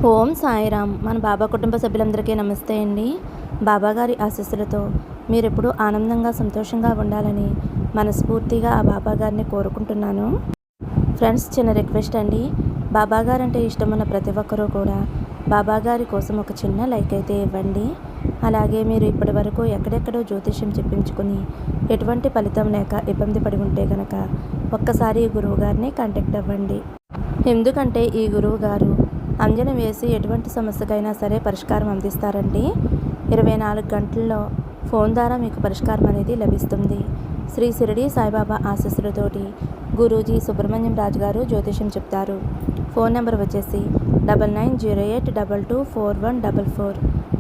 ఓం సాయిరామ్. మన బాబా కుటుంబ సభ్యులందరికీ నమస్తే అండి. బాబాగారి ఆశీస్సులతో మీరెప్పుడూ ఆనందంగా సంతోషంగా ఉండాలని మనస్ఫూర్తిగా ఆ బాబాగారిని కోరుకుంటున్నాను. ఫ్రెండ్స్, చిన్న రిక్వెస్ట్ అండి. బాబాగారు అంటే ఇష్టమున్న ప్రతి ఒక్కరూ కూడా బాబాగారి కోసం ఒక చిన్న లైక్ అయితే ఇవ్వండి. అలాగే మీరు ఇప్పటి వరకు ఎక్కడెక్కడో జ్యోతిష్యం చెప్పించుకుని ఎటువంటి ఫలితం లేక ఇబ్బంది పడి ఉంటే కనుక ఒక్కసారి ఈ గురువు గారిని కాంటాక్ట్ అవ్వండి. ఎందుకంటే ఈ గురువు గారు అంజన వేసి ఎటువంటి సమస్యకైనా సరే పరిష్కారం అందిస్తారండి. 24 గంటల్లో ఫోన్ ద్వారా మీకు పరిష్కారం అనేది లభిస్తుంది. శ్రీ షిరిడి సాయిబాబా ఆశీస్సులతోటి గురూజీ సుబ్రహ్మణ్యం రాజు గారు జ్యోతిష్యం చెప్తారు. ఫోన్ నెంబర్ వచ్చేసి 9908224144.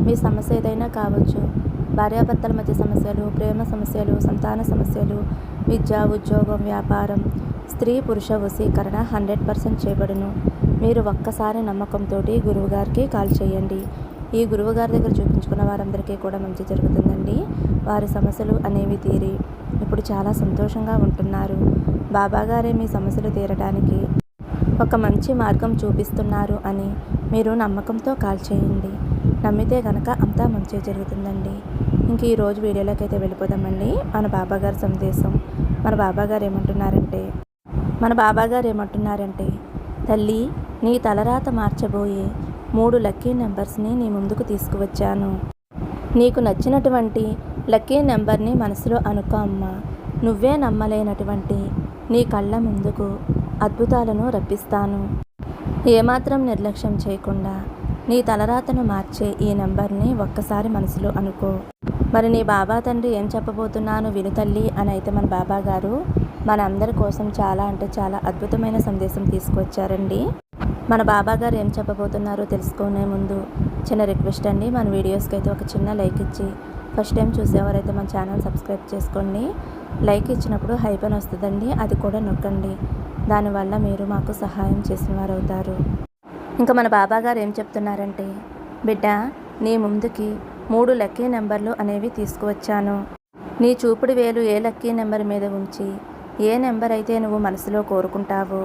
మీ సమస్య ఏదైనా కావచ్చు. భార్యాభర్తల మధ్య సమస్యలు, ప్రేమ సమస్యలు, సంతాన సమస్యలు, విద్య, ఉద్యోగం, వ్యాపారం, స్త్రీ పురుష వశీకరణ 100% చేయబడును. మీరు ఒక్కసారి నమ్మకంతో గురువుగారికి కాల్ చేయండి. ఈ గురువుగారి దగ్గర చూపించుకున్న వారందరికీ కూడా మంచి జరుగుతుందండి. వారి సమస్యలు అనేవి తీరి ఇప్పుడు చాలా సంతోషంగా ఉంటున్నారు. బాబాగారే మీ సమస్యలు తీరడానికి ఒక మంచి మార్గం చూపిస్తున్నారు అని మీరు నమ్మకంతో కాల్ చేయండి. నమ్మితే కనుక అంతా మంచి జరుగుతుందండి. ఇంక ఈరోజు వీడియోలోకి అయితే వెళ్ళిపోదామండి. మన బాబాగారి సందేశం. మన బాబాగారు ఏమంటున్నారంటే తల్లి, నీ తలరాత మార్చబోయే 3 లక్కీ నెంబర్స్ని నీ ముందుకు తీసుకువచ్చాను. నీకు నచ్చినటువంటి లక్కీ నెంబర్ని మనసులో అనుకో అమ్మా. నువ్వే నమ్మలేనటువంటి నీ కళ్ళ ముందుకు అద్భుతాలను రప్పిస్తాను. ఏమాత్రం నిర్లక్ష్యం చేయకుండా నీ తలరాతను మార్చే ఈ నెంబర్ని ఒక్కసారి మనసులో అనుకో. మరి నీ బాబా తండ్రి ఏం చెప్పబోతున్నాను విను తల్లి అని అయితే మన బాబా గారు మన అందరి కోసం చాలా అంటే చాలా అద్భుతమైన సందేశం తీసుకువచ్చారండి. మన బాబా గారు ఏం చెప్పబోతున్నారో తెలుసుకునే ముందు చిన్న రిక్వెస్ట్ అండి. మన వీడియోస్కి అయితే ఒక చిన్న లైక్ ఇచ్చి ఫస్ట్ టైం చూసేవారైతే మన ఛానల్ సబ్స్క్రైబ్ చేసుకోండి. లైక్ ఇచ్చినప్పుడు హైప్ అని వస్తుందండి, అది కూడా నొక్కండి. దానివల్ల మీరు మాకు సహాయం చేసిన వారు అవుతారు. ఇంకా మన బాబా గారు ఏం చెప్తున్నారంటే, బిడ్డ, నీ ముందుకి 3 లక్కీ నెంబర్లు అనేవి తీసుకువచ్చాను. నీ చూపుడు వేలు ఏ లక్కీ నెంబర్ మీద ఉంచి ఏ నెంబర్ అయితే నువ్వు మనసులో కోరుకుంటావో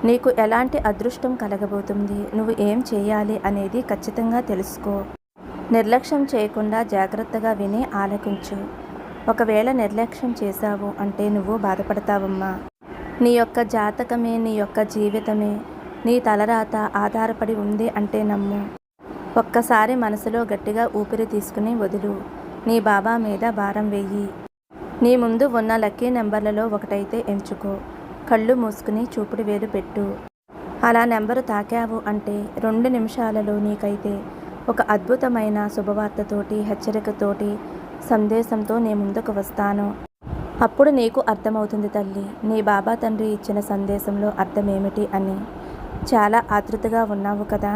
నీకు ఎలాంటి అదృష్టం కలగబోతుంది, నువ్వు ఏం చేయాలి అనేది ఖచ్చితంగా తెలుసుకో. నిర్లక్ష్యం చేయకుండా జాగ్రత్తగా విని ఆలకించు. ఒకవేళ నిర్లక్ష్యం చేశావు అంటే నువ్వు బాధపడతావమ్మా. నీ యొక్క జాతకమే, నీ యొక్క జీవితమే నీ తలరాత ఆధారపడి ఉంది అంటే నమ్ము. ఒక్కసారి మనసులో గట్టిగా ఊపిరి తీసుకుని వదులు. నీ బాబా మీద భారం వెయ్యి. నీ ముందు ఉన్న లక్కీ నెంబర్లలో ఒకటైతే ఎంచుకో. కళ్ళు మూసుకుని చూపుడు వేలు పెట్టు. అలా నెంబరు తాకావు అంటే 2 నిమిషాలలో నీకైతే ఒక అద్భుతమైన శుభవార్తతోటి, హెచ్చరికతోటి, సందేశంతో నీ ముందుకు వస్తాను. అప్పుడు నీకు అర్థమవుతుంది తల్లి, నీ బాబా తండ్రి ఇచ్చిన సందేశంలో అర్థమేమిటి అని. చాలా ఆతృతగా ఉన్నావు కదా.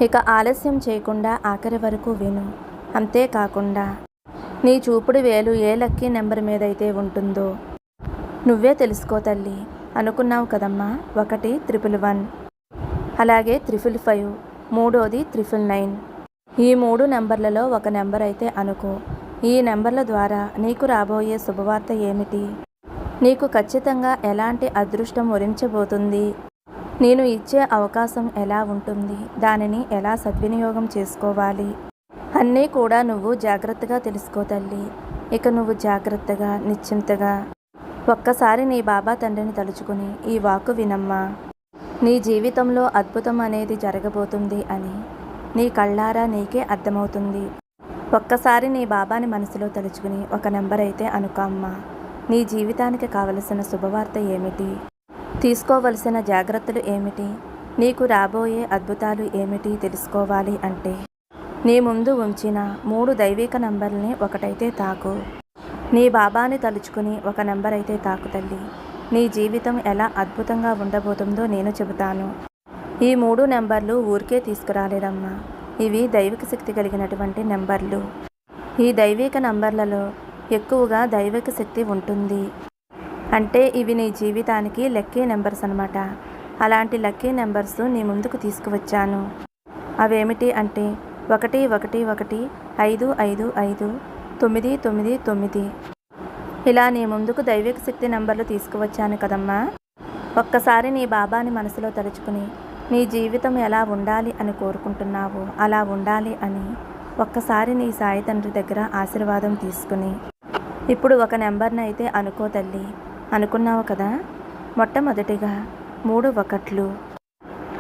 ఇక ఆలస్యం చేయకుండా ఆఖరి వరకు విను. అంతేకాకుండా నీ చూపుడు వేలు ఏ లక్కీ నెంబర్ మీదైతే ఉంటుందో నువ్వే తెలుసుకో తల్లి. అనుకున్నావు కదమ్మా, 1 111, అలాగే 555, మూడోది 999. ఈ 3 నెంబర్లలో ఒక నెంబర్ అయితే అనుకో. ఈ నెంబర్ల ద్వారా నీకు రాబోయే శుభవార్త ఏమిటి, నీకు ఖచ్చితంగా ఎలాంటి అదృష్టం వరించబోతుంది, నేను ఇచ్చే అవకాశం ఎలా ఉంటుంది, దానిని ఎలా సద్వినియోగం చేసుకోవాలి అన్నీ కూడా నువ్వు జాగ్రత్తగా తెలుసుకో తల్లి. ఇక నువ్వు జాగ్రత్తగా, నిశ్చింతగా ఒక్కసారి నీ బాబా తండ్రిని తలుచుకుని ఈ వాక్కు వినమ్మా. నీ జీవితంలో అద్భుతం అనేది జరగబోతుంది అని నీ కళ్ళారా నీకే అర్థమవుతుంది. ఒక్కసారి నీ బాబాని మనసులో తలుచుకుని ఒక నెంబర్ అయితే అనుకో అమ్మా. నీ జీవితానికి కావలసిన శుభవార్త ఏమిటి, తీసుకోవలసిన జాగ్రత్తలు ఏమిటి, నీకు రాబోయే అద్భుతాలు ఏమిటి తెలుసుకోవాలి అంటే నీ ముందు ఉంచిన 3 దైవిక నంబర్లని ఒకటైతే తాకు. నీ బాబాని తలుచుకుని ఒక నెంబర్ అయితే తాకు తల్లి. నీ జీవితం ఎలా అద్భుతంగా ఉండబోతుందో నేను చెబుతాను. ఈ 3 నెంబర్లు ఊరికే తీసుకురాలేదమ్మా. ఇవి దైవిక శక్తి కలిగినటువంటి నెంబర్లు. ఈ దైవిక నంబర్లలో ఎక్కువగా దైవిక శక్తి ఉంటుంది. అంటే ఇవి నీ జీవితానికి లక్కీ నెంబర్స్ అన్నమాట. అలాంటి లక్కీ నెంబర్స్ నీ ముందుకు తీసుకువచ్చాను. అవేమిటి అంటే 111, 555, 999. ఇలా నీ ముందుకు దైవిక శక్తి నంబర్లు తీసుకువచ్చాను కదమ్మా. ఒక్కసారి నీ బాబాని మనసులో తలుచుకుని నీ జీవితం ఎలా ఉండాలి అని కోరుకుంటున్నావో అలా ఉండాలి అని ఒక్కసారి నీ సాయి తండ్రి దగ్గర ఆశీర్వాదం తీసుకుని ఇప్పుడు ఒక నెంబర్ని అయితే అనుకో తల్లి. అనుకున్నావు కదా. మొట్టమొదటిగా 3 1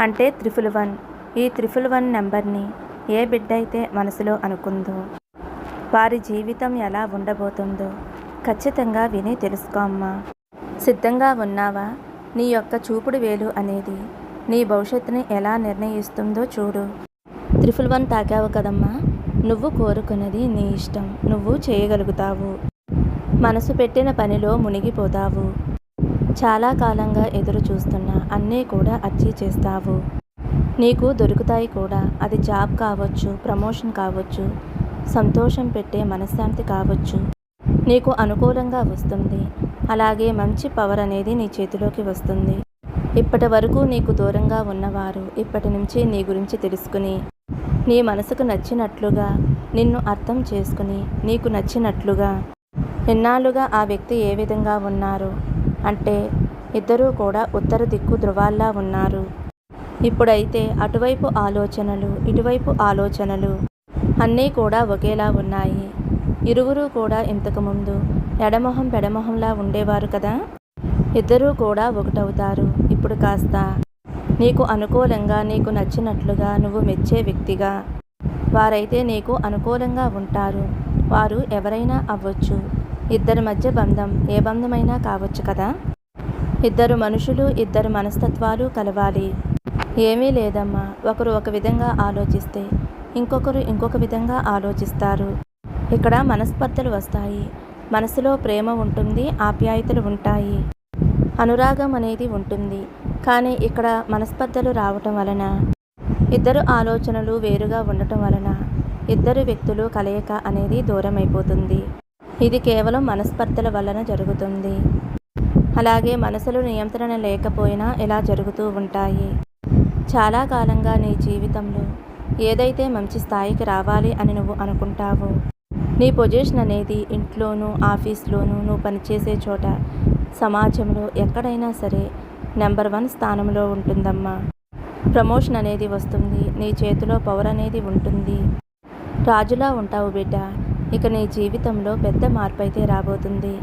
అంటే 111. ఈ 111 నెంబర్ని ఏ బిడ్డ అయితే మనసులో అనుకుందో వారి జీవితం ఎలా ఉండబోతుందో ఖచ్చితంగా విని తెలుసుకో అమ్మా. సిద్ధంగా ఉన్నావా? నీ యొక్క చూపుడు వేలు అనేది నీ భవిష్యత్తుని ఎలా నిర్ణయిస్తుందో చూడు. 111 తాకావు కదమ్మా. నువ్వు కోరుకున్నది నీ ఇష్టం. నువ్వు చేయగలుగుతావు. మనసు పెట్టిన పనిలో మునిగిపోతావు. చాలా కాలంగా ఎదురు చూస్తున్నా అన్నీ కూడా అచీవ్ చేస్తావు. నీకు దొరుకుతాయి కూడా. అది జాబ్ కావచ్చు, ప్రమోషన్ కావచ్చు, సంతోషం పెట్టే మనశ్శాంతి కావచ్చు. నీకు అనుకూలంగా వస్తుంది. అలాగే మంచి పవర్ అనేది నీ చేతిలోకి వస్తుంది. ఇప్పటి వరకు నీకు దూరంగా ఉన్నవారు ఇప్పటి నుంచి నీ గురించి తెలుసుకుని నీ మనసుకు నచ్చినట్లుగా నిన్ను అర్థం చేసుకుని నీకు నచ్చినట్లుగా ఎన్నాళ్ళుగా ఆ వ్యక్తి ఏ విధంగా ఉన్నారు అంటే ఇద్దరూ కూడా ఉత్తర దిక్కు ధృవాల్లా ఉన్నారు. ఇప్పుడైతే అటువైపు ఆలోచనలు ఇటువైపు ఆలోచనలు అన్నీ కూడా ఒకేలా ఉన్నాయి. ఇరువురు కూడా ఇంతకుముందు ఎడమొహం పెడమొహంలా ఉండేవారు కదా. ఇద్దరూ కూడా ఒకటవుతారు. ఇప్పుడు కాస్త నీకు అనుకూలంగా నీకు నచ్చినట్లుగా నువ్వు మెచ్చే వ్యక్తిగా వారైతే నీకు అనుకూలంగా ఉంటారు. వారు ఎవరైనా అవ్వచ్చు. ఇద్దరి మధ్య బంధం ఏ బంధమైనా కావచ్చు కదా. ఇద్దరు మనుషులు ఇద్దరు మనస్తత్వాలు కలవాలి. ఏమీ లేదమ్మా. ఒకరు ఒక విధంగా ఆలోచిస్తే ఇంకొకరు ఇంకొక విధంగా ఆలోచిస్తారు. ఇక్కడ మనస్పర్ధలు వస్తాయి. మనసులో ప్రేమ ఉంటుంది, ఆప్యాయతలు ఉంటాయి, అనురాగం అనేది ఉంటుంది. కానీ ఇక్కడ మనస్పర్ధలు రావటం వలన ఇద్దరు ఆలోచనలు వేరుగా ఉండటం వలన ఇద్దరు వ్యక్తులు కలయిక అనేది దూరం అయిపోతుంది. ఇది కేవలం మనస్పర్ధల వలన జరుగుతుంది. అలాగే మనసులో నియంత్రణ లేకపోయినా ఇలా జరుగుతూ ఉంటాయి. చాలా కాలంగా నీ జీవితంలో ఏదైతే మంచి స్థాయికి రావాలి అని నువ్వు అనుకుంటావో నీ పొజిషన్ అనేది ఇంట్లోనూ ఆఫీస్లోనూ నువ్వు పనిచేసే చోట సమాజంలో ఎక్కడైనా సరే నెంబర్ 1 స్థానంలో ఉంటుందమ్మా. ప్రమోషన్ అనేది వస్తుంది. నీ చేతిలో పవర్ అనేది ఉంటుంది. రాజులా ఉంటావు బిడ్డ. ఇక నీ జీవితంలో పెద్ద మార్పు అయితే రాబోతుంది.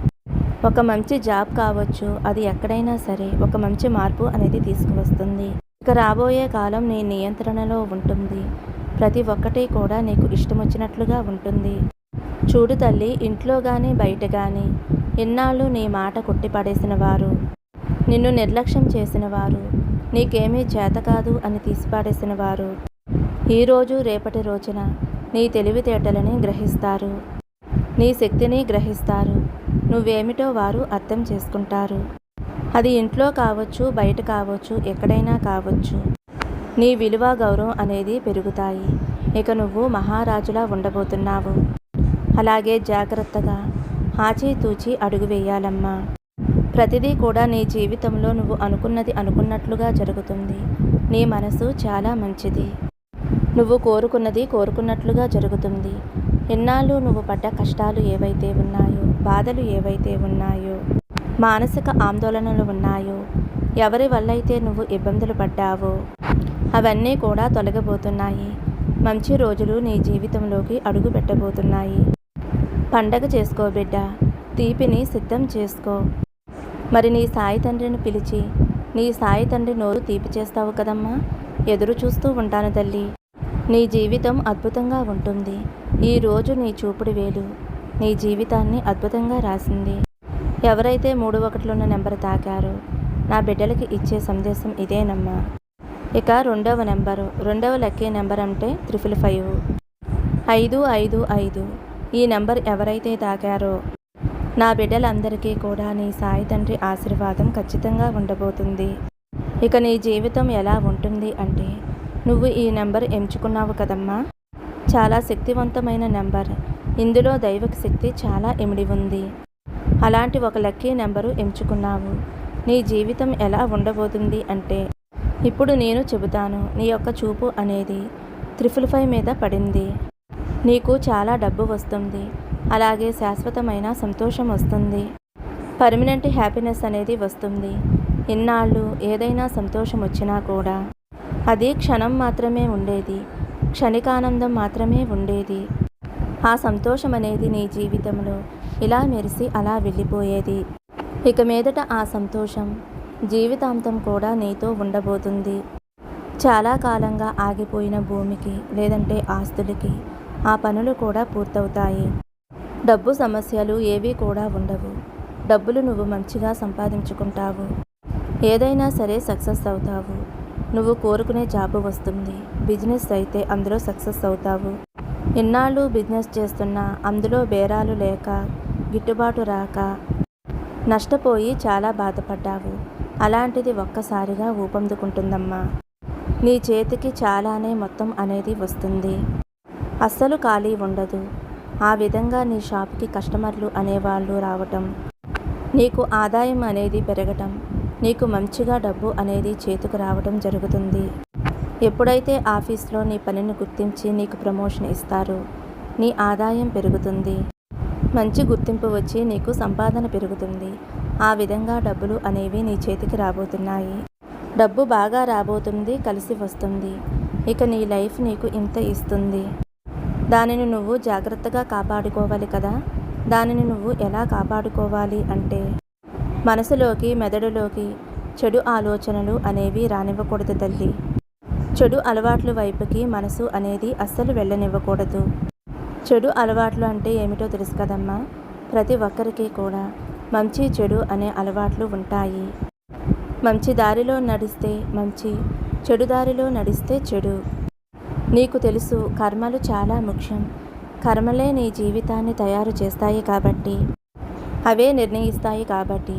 ఒక మంచి జాబ్ కావచ్చు, అది ఎక్కడైనా సరే ఒక మంచి మార్పు అనేది తీసుకువస్తుంది. ఇక రాబోయే కాలం నీ నియంత్రణలో ఉంటుంది. ప్రతి ఒక్కటి కూడా నీకు ఇష్టం వచ్చినట్లుగా ఉంటుంది. చూడు తల్లి, ఇంట్లో కానీ బయట కానీ ఇన్నాళ్ళు నీ మాట కొట్టిపడేసిన వారు, నిన్ను నిర్లక్ష్యం చేసిన వారు, నీకేమీ చేత కాదు అని తీసిపాడేసిన వారు ఈరోజు రేపటి రోజున నీ తెలివితేటలని గ్రహిస్తారు. నీ శక్తిని గ్రహిస్తారు. నువ్వేమిటో వారు అర్థం చేసుకుంటారు. అది ఇంట్లో కావచ్చు, బయట కావచ్చు, ఎక్కడైనా కావచ్చు. నీ విలువ గౌరవం అనేది పెరుగుతాయి. ఇక నువ్వు మహారాజులా ఉండబోతున్నావు. అలాగే జాగ్రత్తగా ఆచితూచి అడుగు వేయాలమ్మా. ప్రతిదీ కూడా నీ జీవితంలో నువ్వు అనుకున్నది అనుకున్నట్లుగా జరుగుతుంది. నీ మనసు చాలా మంచిది. నువ్వు కోరుకున్నది కోరుకున్నట్లుగా జరుగుతుంది. ఎన్నాళ్ళు నువ్వు పడ్డ కష్టాలు ఏవైతే ఉన్నాయో, బాధలు ఏవైతే ఉన్నాయో, మానసిక ఆందోళనలు ఉన్నాయో, ఎవరి వల్లైతే నువ్వు ఇబ్బందులు పడ్డావో అవన్నీ కూడా తొలగబోతున్నాయి. మంచి రోజులు నీ జీవితంలోకి అడుగు పెట్టబోతున్నాయి. పండగ చేసుకో బిడ్డ. తీపిని సిద్ధం చేసుకో. మరి నీ సాయి తండ్రిని పిలిచి నీ సాయి తండ్రి నోరు తీపి చేస్తావు కదమ్మా. ఎదురు చూస్తూ ఉంటాను తల్లి. నీ జీవితం అద్భుతంగా ఉంటుంది. ఈరోజు నీ చూపుడు వేలు నీ జీవితాన్ని అద్భుతంగా రాసింది. ఎవరైతే 3 1 నెంబర్ తాకారో నా బిడ్డలకి ఇచ్చే సందేశం ఇదేనమ్మా. ఇక రెండవ లక్కీ నెంబర్ అంటే 555 555. ఈ నెంబర్ ఎవరైతే తాకారో నా బిడ్డలందరికీ కూడా నీ సాయి తండ్రి ఆశీర్వాదం ఖచ్చితంగా ఉండబోతుంది. ఇక నీ జీవితం ఎలా ఉంటుంది అంటే నువ్వు ఈ నెంబర్ ఎంచుకున్నావు కదమ్మా. చాలా శక్తివంతమైన నెంబర్. ఇందులో దైవిక శక్తి చాలా ఇమిడి ఉంది. అలాంటి ఒక లక్కీ నెంబరు ఎంచుకున్నావు. నీ జీవితం ఎలా ఉండబోతుంది అంటే ఇప్పుడు నేను చెబుతాను. నీ యొక్క చూపు అనేది 555 మీద పడింది. నీకు చాలా డబ్బు వస్తుంది. అలాగే శాశ్వతమైన సంతోషం వస్తుంది. పర్మనెంట్ హ్యాపీనెస్ అనేది వస్తుంది. ఇన్నాళ్ళు ఏదైనా సంతోషం వచ్చినా కూడా అది క్షణం మాత్రమే ఉండేది, క్షణికానందం మాత్రమే ఉండేది. ఆ సంతోషం అనేది నీ జీవితంలో ఇలా మెరిసి అలా వెళ్ళిపోయేది. ఇక మీదట ఆ సంతోషం జీవితాంతం కూడా నీతో ఉండబోతుంది. చాలా కాలంగా ఆగిపోయిన భూమికి లేదంటే ఆస్తులకి ఆ పనులు కూడా పూర్తవుతాయి. డబ్బు సమస్యలు ఏవీ కూడా ఉండవు. డబ్బులు నువ్వు మంచిగా సంపాదించుకుంటావు. ఏదైనా సరే సక్సెస్ అవుతావు. నువ్వు కోరుకునే జాబ్ వస్తుంది. బిజినెస్ అయితే అందులో సక్సెస్ అవుతావు. ఇన్నాళ్ళు బిజినెస్ చేస్తున్నా అందులో బేరాలు లేక, గిట్టుబాటు రాక నష్టపోయి చాలా బాధపడ్డావు. అలాంటిది ఒక్కసారిగా ఊపందుకుంటుందమ్మా. నీ చేతికి చాలానే మొత్తం అనేది వస్తుంది. అస్సలు ఖాళీ ఉండదు. ఆ విధంగా నీ షాప్కి కస్టమర్లు అనేవాళ్ళు రావటం, నీకు ఆదాయం అనేది పెరగటం, నీకు మంచిగా డబ్బు అనేది చేతికి రావటం జరుగుతుంది. ఎప్పుడైతే ఆఫీస్లో నీ పనిని గుర్తించి నీకు ప్రమోషన్ ఇస్తారో నీ ఆదాయం పెరుగుతుంది. మంచి గుర్తింపు వచ్చి నీకు సంపాదన పెరుగుతుంది. ఆ విధంగా డబ్బులు అనేవి నీ చేతికి రాబోతున్నాయి. డబ్బు బాగా రాబోతుంది, కలిసి వస్తుంది. ఇక నీ లైఫ్ నీకు ఇంత ఇస్తుంది. దానిని నువ్వు జాగ్రత్తగా కాపాడుకోవాలి కదా. దానిని నువ్వు ఎలా కాపాడుకోవాలి అంటే మనసులోకి, మెదడులోకి చెడు ఆలోచనలు అనేవి రానివ్వకూడదు తల్లి. చెడు అలవాట్ల వైపుకి మనసు అనేది అస్సలు వెళ్ళనివ్వకూడదు. చెడు అలవాట్లు అంటే ఏమిటో తెలుసు కదమ్మా. ప్రతి ఒక్కరికి కూడా మంచి చెడు అనే అలవాట్లు ఉంటాయి. మంచి దారిలో నడిస్తే మంచి, చెడు దారిలో నడిస్తే చెడు. నీకు తెలుసు, కర్మలు చాలా ముఖ్యం. కర్మలే నీ జీవితాన్ని తయారు చేస్తాయి కాబట్టి, అవే నిర్ణయిస్తాయి కాబట్టి.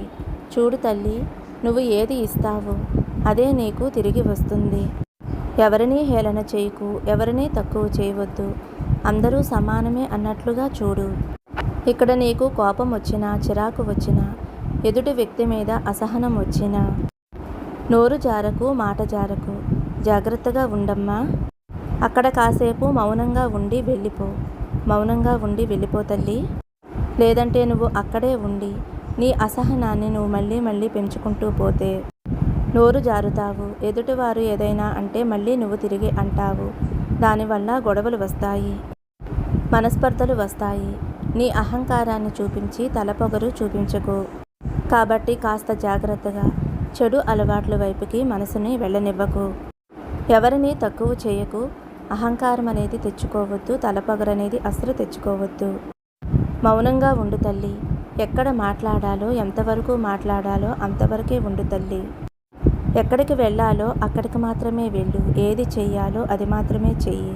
చూడు తల్లి, నువ్వు ఏది ఇస్తావో అదే నీకు తిరిగి వస్తుంది. ఎవరినీ హేళన చేయకు, ఎవరినీ తక్కువ చేయవద్దు. అందరూ సమానమే అన్నట్లుగా చూడు. ఇక్కడ నీకు కోపం వచ్చినా, చిరాకు వచ్చినా, ఎదుటి వ్యక్తి మీద అసహనం వచ్చినా నోరు జారకు, మాట జారకు. జాగ్రత్తగా ఉండమ్మా. అక్కడ కాసేపు మౌనంగా ఉండి వెళ్ళిపో. మౌనంగా ఉండి వెళ్ళిపో తల్లి. లేదంటే నువ్వు అక్కడే ఉండి నీ అసహనాన్ని నువ్వు మళ్ళీ మళ్ళీ పెంచుకుంటూ పోతే నోరు జారుతావు. ఎదుటివారు ఏదైనా అంటే మళ్ళీ నువ్వు తిరిగి అంటావు. దానివల్ల గొడవలు వస్తాయి, మనస్పర్ధలు వస్తాయి. నీ అహంకారాన్ని చూపించి తలపొగరు చూపించకు. కాబట్టి కాస్త జాగ్రత్తగా చెడు అలవాట్ల వైపుకి మనసుని వెళ్ళనివ్వకు. ఎవరిని తక్కువ చేయకు. అహంకారం అనేది తెచ్చుకోవద్దు. తలపొగరు అనేది అస్సలు తెచ్చుకోవద్దు. మౌనంగా ఉండు తల్లి. ఎక్కడ మాట్లాడాలో, ఎంతవరకు మాట్లాడాలో అంతవరకే ఉండు తల్లి. ఎక్కడికి వెళ్ళాలో అక్కడికి మాత్రమే వెళ్ళు. ఏది చెయ్యాలో అది మాత్రమే చెయ్యి.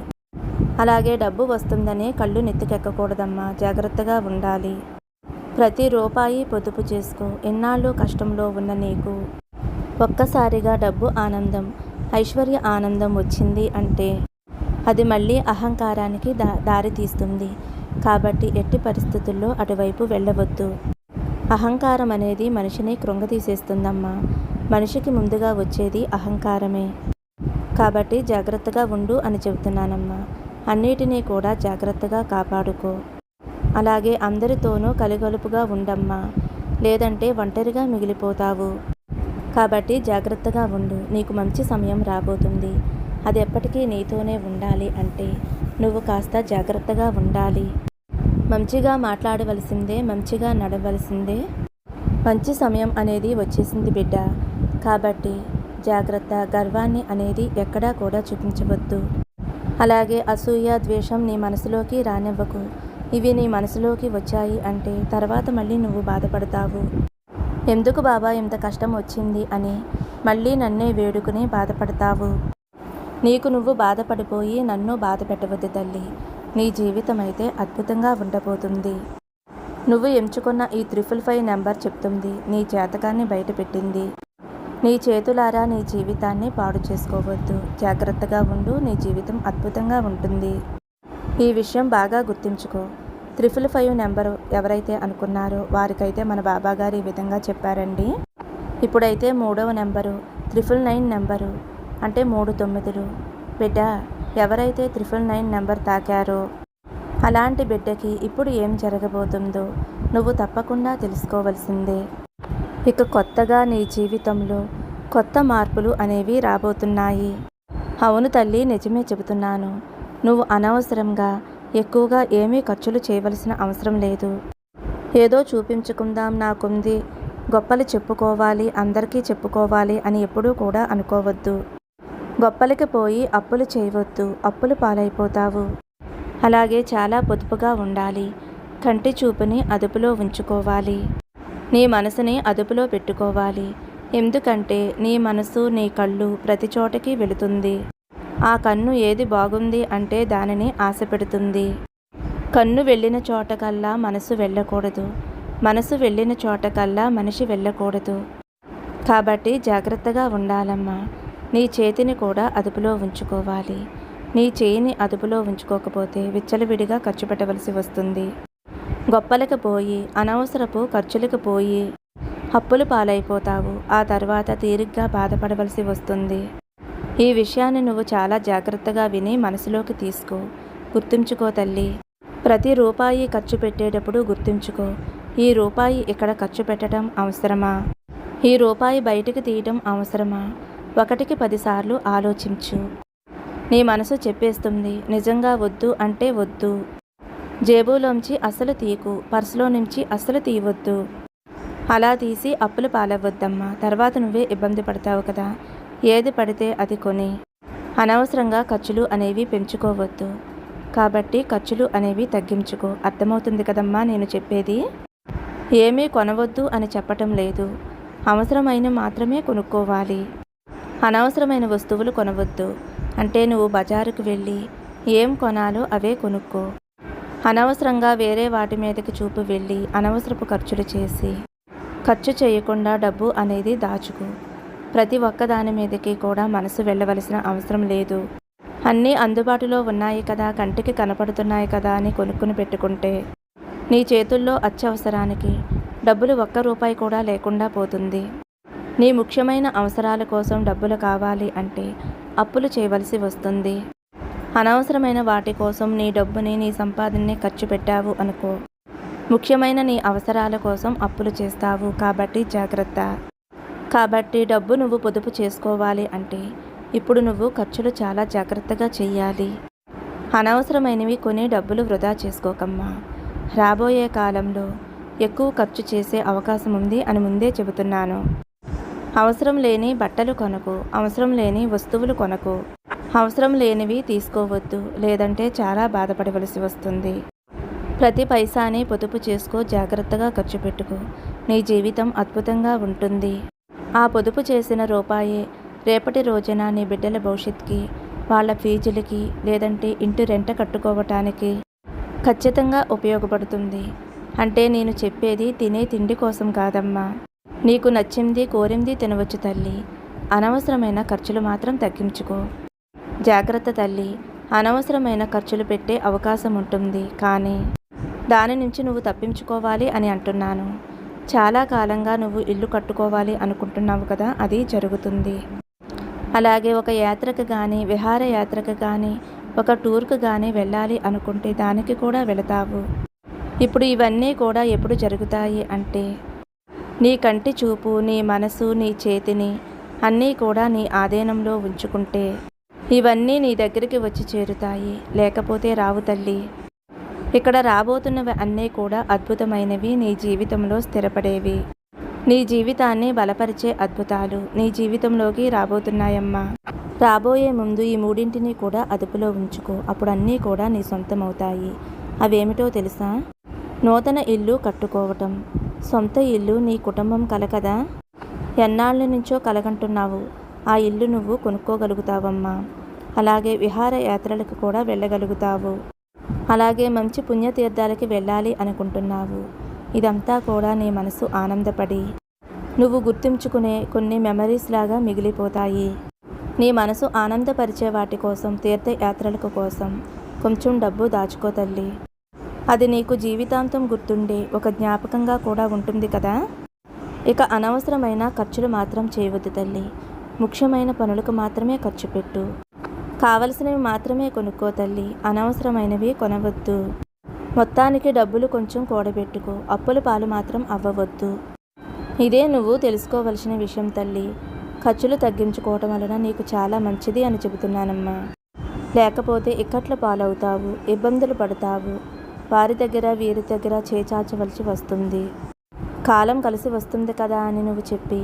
అలాగే డబ్బు వస్తుందనే కళ్ళు నెత్తికెక్కకూడదమ్మా. జాగ్రత్తగా ఉండాలి. ప్రతి రూపాయి పొదుపు చేసుకో. ఎన్నాళ్ళు కష్టంలో ఉన్న నీకు ఒక్కసారిగా డబ్బు ఆనందం, ఐశ్వర్య ఆనందం వచ్చింది అంటే అది మళ్ళీ అహంకారానికి దారి తీస్తుంది. కాబట్టి ఎట్టి పరిస్థితుల్లో అటువైపు వెళ్ళవద్దు. అహంకారం అనేది మనిషిని కృంగతీసేస్తుందమ్మా. మనిషికి ముందుగా వచ్చేది అహంకారమే. కాబట్టి జాగ్రత్తగా ఉండు అని చెబుతున్నానమ్మా. అన్నిటినీ కూడా జాగ్రత్తగా కాపాడుకో. అలాగే అందరితోనూ కలగలుపుగా ఉండమ్మా. లేదంటే ఒంటరిగా మిగిలిపోతావు. కాబట్టి జాగ్రత్తగా ఉండు. నీకు మంచి సమయం రాబోతుంది. అది ఎప్పటికీ నీతోనే ఉండాలి అంటే నువ్వు కాస్త జాగ్రత్తగా ఉండాలి. మంచిగా మాట్లాడవలసిందే, మంచిగా నడవలసిందే. మంచి సమయం అనేది వచ్చేసింది బిడ్డ. కాబట్టి జాగ్రత్త. గర్వాన్ని అనేది ఎక్కడా కూడా చూపించవద్దు. అలాగే అసూయ, ద్వేషం నీ మనసులోకి రానివ్వకు. ఇవి నీ మనసులోకి వచ్చాయి అంటే తర్వాత మళ్ళీ నువ్వు బాధపడతావు. ఎందుకు బాబా ఇంత కష్టం వచ్చింది అని మళ్ళీ నన్నే వేడుకుని బాధపడతావు. నీకు నువ్వు బాధపడిపోయి నన్ను బాధ పెట్టవద్దు తల్లి. నీ జీవితం అయితే అద్భుతంగా ఉండబోతుంది. నువ్వు ఎంచుకున్న ఈ 555 నెంబర్ చెప్తుంది. నీ జాతకాన్ని బయటపెట్టింది. నీ చేతులారా నీ జీవితాన్ని పాడు చేసుకోవద్దు. జాగ్రత్తగా ఉండు. నీ జీవితం అద్భుతంగా ఉంటుంది. ఈ విషయం బాగా గుర్తుంచుకో. 555 నెంబరు ఎవరైతే అనుకున్నారో వారికైతే మన బాబాగారు ఈ విధంగా చెప్పారండి. ఇప్పుడైతే 3వ నెంబరు 999 నెంబరు అంటే 3 9లు. బిడ్డ, ఎవరైతే 999 నెంబర్ తాకారో అలాంటి బిడ్డకి ఇప్పుడు ఏం జరగబోతుందో నువ్వు తప్పకుండా తెలుసుకోవలసిందే. ఇక కొత్తగా నీ జీవితంలో కొత్త మార్పులు అనేవి రాబోతున్నాయి. అవును తల్లి, నిజమే చెబుతున్నాను. నువ్వు అనవసరంగా ఎక్కువగా ఏమీ ఖర్చులు చేయవలసిన అవసరం లేదు. ఏదో చూపించుకుందాం, నాకుంది, గొప్పలు చెప్పుకోవాలి, అందరికీ చెప్పుకోవాలి అని ఎప్పుడూ కూడా అనుకోవద్దు. గొప్పలకి పోయి అప్పులు చేయవద్దు, అప్పులు పాలైపోతావు. అలాగే చాలా పొదుపుగా ఉండాలి. కంటి చూపుని అదుపులో ఉంచుకోవాలి. నీ మనసుని అదుపులో పెట్టుకోవాలి. ఎందుకంటే నీ మనసు, నీ కళ్ళు ప్రతి చోటకి వెళుతుంది. ఆ కన్ను ఏది బాగుంది అంటే దానిని ఆశపెడుతుంది. కన్ను వెళ్ళిన చోటకల్లా మనసు వెళ్ళకూడదు. మనసు వెళ్ళిన చోటకల్లా మనిషి వెళ్ళకూడదు. కాబట్టి జాగ్రత్తగా ఉండాలమ్మా. నీ చేతిని కూడా అదుపులో ఉంచుకోవాలి. నీ చేయిని అదుపులో ఉంచుకోకపోతే విచ్చలవిడిగా ఖర్చు పెట్టవలసి వస్తుంది. గొప్పలకు పోయి అనవసరపు ఖర్చులకు పోయి అప్పులు పాలైపోతావు. ఆ తర్వాత తీరిగ్గా బాధపడవలసి వస్తుంది. ఈ విషయాన్ని నువ్వు చాలా జాగ్రత్తగా విని మనసులోకి తీసుకో. గుర్తుంచుకో తల్లి. ప్రతి రూపాయి ఖర్చు పెట్టేటప్పుడు గుర్తుంచుకో, ఈ రూపాయి ఇక్కడ ఖర్చు పెట్టడం అవసరమా? ఈ రూపాయి బయటికి తీయటం అవసరమా? 1కి 10 సార్లు ఆలోచించు. నీ మనసు చెప్పేస్తుంది, నిజంగా వద్దు అంటే వద్దు. జేబులోంచి అస్సలు తీయకు, పర్సులో నుంచి అస్సలు తీయవద్దు. అలా తీసి అప్పులు పాలవ్వద్దమ్మా. తర్వాత నువ్వే ఇబ్బంది పడతావు కదా. ఏది పడితే అది కొని అనవసరంగా ఖర్చులు అనేవి పెంచుకోవద్దు. కాబట్టి ఖర్చులు అనేవి తగ్గించుకో. అర్థమవుతుంది కదమ్మా నేను చెప్పేది? ఏమీ కొనవద్దు అని చెప్పటం లేదు. అవసరమైన మాత్రమే కొనుక్కోవాలి. అనవసరమైన వస్తువులు కొనవద్దు. అంటే నువ్వు బజారుకు వెళ్ళి ఏం కొనాలో అవే కొనుక్కో. అనవసరంగా వేరే వాటి మీదకి చూపు వెళ్ళి అనవసరపు ఖర్చులు చేసి ఖర్చు చేయకుండా డబ్బు అనేది దాచుకో. ప్రతి ఒక్క దాని మీదకి కూడా మనసు వెళ్ళవలసిన అవసరం లేదు. అన్నీ అందుబాటులో ఉన్నాయి కదా, కంటికి కనపడుతున్నాయి కదా అని కొనుక్కుని పెట్టుకుంటే నీ చేతుల్లో అత్యవసరానికి డబ్బులు 1 రూపాయి కూడా లేకుండా పోతుంది. నీ ముఖ్యమైన అవసరాల కోసం డబ్బులు కావాలి అంటే అప్పులు చేయవలసి వస్తుంది. అనవసరమైన వాటి కోసం నీ డబ్బుని, నీ సంపాదనని ఖర్చు పెట్టావు అనుకో, ముఖ్యమైన నీ అవసరాల కోసం అప్పులు చేస్తావు. కాబట్టి జాగ్రత్త. కాబట్టి డబ్బు నువ్వు పొదుపు చేసుకోవాలి అంటే ఇప్పుడు నువ్వు ఖర్చులు చాలా జాగ్రత్తగా చెయ్యాలి. అనవసరమైనవి కొని డబ్బులు వృధా చేసుకోకమ్మా. రాబోయే కాలంలో ఎక్కువ ఖర్చు చేసే అవకాశం ఉంది అని ముందే చెబుతున్నాను. అవసరం లేని బట్టలు కొనకు, అవసరం లేని వస్తువులు కొనకు, అవసరం లేనివి తీసుకోవద్దు. లేదంటే చాలా బాధపడవలసి వస్తుంది. ప్రతి పైసాని పొదుపు చేసుకో, జాగ్రత్తగా ఖర్చు పెట్టుకో. నీ జీవితం అద్భుతంగా ఉంటుంది. ఆ పొదుపు చేసిన రూపాయే రేపటి రోజున నీ బిడ్డల భవిష్యత్తుకి, వాళ్ళ ఫీజులకి, లేదంటే ఇంటి రెంట కట్టుకోవటానికి ఖచ్చితంగా ఉపయోగపడుతుంది. అంటే నేను చెప్పేది తినే తిండి కోసం కాదమ్మా. నీకు నచ్చింది, కోరింది తినవచ్చు తల్లి. అనవసరమైన ఖర్చులు మాత్రం తగ్గించుకో. జాగ్రత్త తల్లి. అనవసరమైన ఖర్చులు పెట్టే అవకాశం ఉంటుంది, కానీ దాని నుంచి నువ్వు తప్పించుకోవాలి అని అంటున్నాను. చాలా కాలంగా నువ్వు ఇల్లు కట్టుకోవాలి అనుకుంటున్నావు కదా, అది జరుగుతుంది. అలాగే ఒక యాత్రకు కానీ, విహారయాత్రకు కానీ, ఒక టూర్కు కానీ వెళ్ళాలి అనుకుంటే దానికి కూడా వెళతావు. ఇప్పుడు ఇవన్నీ కూడా ఎప్పుడు జరుగుతాయి అంటే నీ కంటి చూపు, నీ మనసు, నీ చేతిని అన్నీ కూడా నీ ఆధీనంలో ఉంచుకుంటే ఇవన్నీ నీ దగ్గరికి వచ్చి చేరుతాయి. లేకపోతే రావు తల్లి. ఇక్కడ రాబోతున్నవి అన్నీ కూడా అద్భుతమైనవి, నీ జీవితంలో స్థిరపడేవి, నీ జీవితాన్ని బలపరిచే అద్భుతాలు నీ జీవితంలోకి రాబోతున్నాయమ్మా. రాబోయే ముందు ఈ 3ంటిని కూడా అదుపులో ఉంచుకో. అప్పుడు అన్నీ కూడా నీ సొంతమవుతాయి. అవేమిటో తెలుసా? నూతన ఇల్లు కట్టుకోవటం. సొంత ఇల్లు నీ కుటుంబం కల కదా. ఎన్నాళ్ళ నుంచో కలగంటున్నావు. ఆ ఇల్లు నువ్వు కొనుక్కోగలుగుతావమ్మా. అలాగే విహారయాత్రలకు కూడా వెళ్ళగలుగుతావు. అలాగే మంచి పుణ్యతీర్థాలకి వెళ్ళాలి అనుకుంటున్నావు. ఇదంతా కూడా నీ మనసు ఆనందపడి నువ్వు గుర్తుంచుకునే కొన్ని మెమరీస్ లాగా మిగిలిపోతాయి. నీ మనసు ఆనందపరిచే వాటి కోసం, తీర్థయాత్రలకు కోసం కొంచెం డబ్బు దాచుకో తల్లి. అది నీకు జీవితాంతం గుర్తుండే ఒక జ్ఞాపకంగా కూడా ఉంటుంది కదా. ఇక అనవసరమైన ఖర్చులు మాత్రం చేయవద్దు తల్లి. ముఖ్యమైన పనులకు మాత్రమే ఖర్చు పెట్టు. కావలసినవి మాత్రమే కొనుక్కో తల్లి. అనవసరమైనవి కొనవద్దు. మొత్తానికి డబ్బులు కొంచెం కూడబెట్టుకో. అప్పుల పాలు మాత్రం అవ్వవద్దు. ఇదే నువ్వు తెలుసుకోవలసిన విషయం తల్లి. ఖర్చులు తగ్గించుకోవటం వలన నీకు చాలా మంచిది అని చెబుతున్నానమ్మా. లేకపోతే ఇక్కట్ల పాలవుతావు, ఇబ్బందులు పడతావు. వారి దగ్గర వీరి దగ్గర చేచాచవలసి వస్తుంది. కాలం కలిసి వస్తుంది కదా అని నువ్వు చెప్పి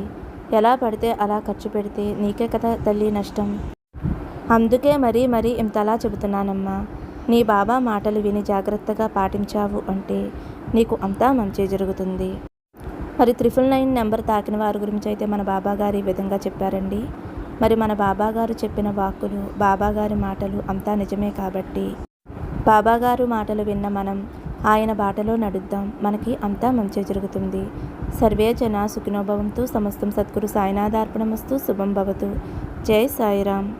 ఎలా పడితే అలా ఖర్చు పెడితే నీకే కదా తల్లి నష్టం. అందుకే మరీ ఇంతలా చెబుతున్నానమ్మా. నీ బాబా మాటలు విని జాగ్రత్తగా పాటించావు అంటే నీకు అంతా మంచి జరుగుతుంది. మరి 999 నెంబర్ తాకిన వారి గురించి అయితే మన బాబాగారు ఈ విధంగా చెప్పారండి. మరి మన బాబాగారు చెప్పిన వాక్కులు, బాబాగారి మాటలు అంతా నిజమే కాబట్టి బాబాగారు మాటలు విన్న మనం ఆయన బాటలో నడుద్దాం. మనకి అంతా మంచి జరుగుతుంది. సర్వే జన సుఖినో భవంతు. సమస్తం సద్గురు సాయినాథార్పణమస్తు. శుభం భవతు. జై సాయిరామ్.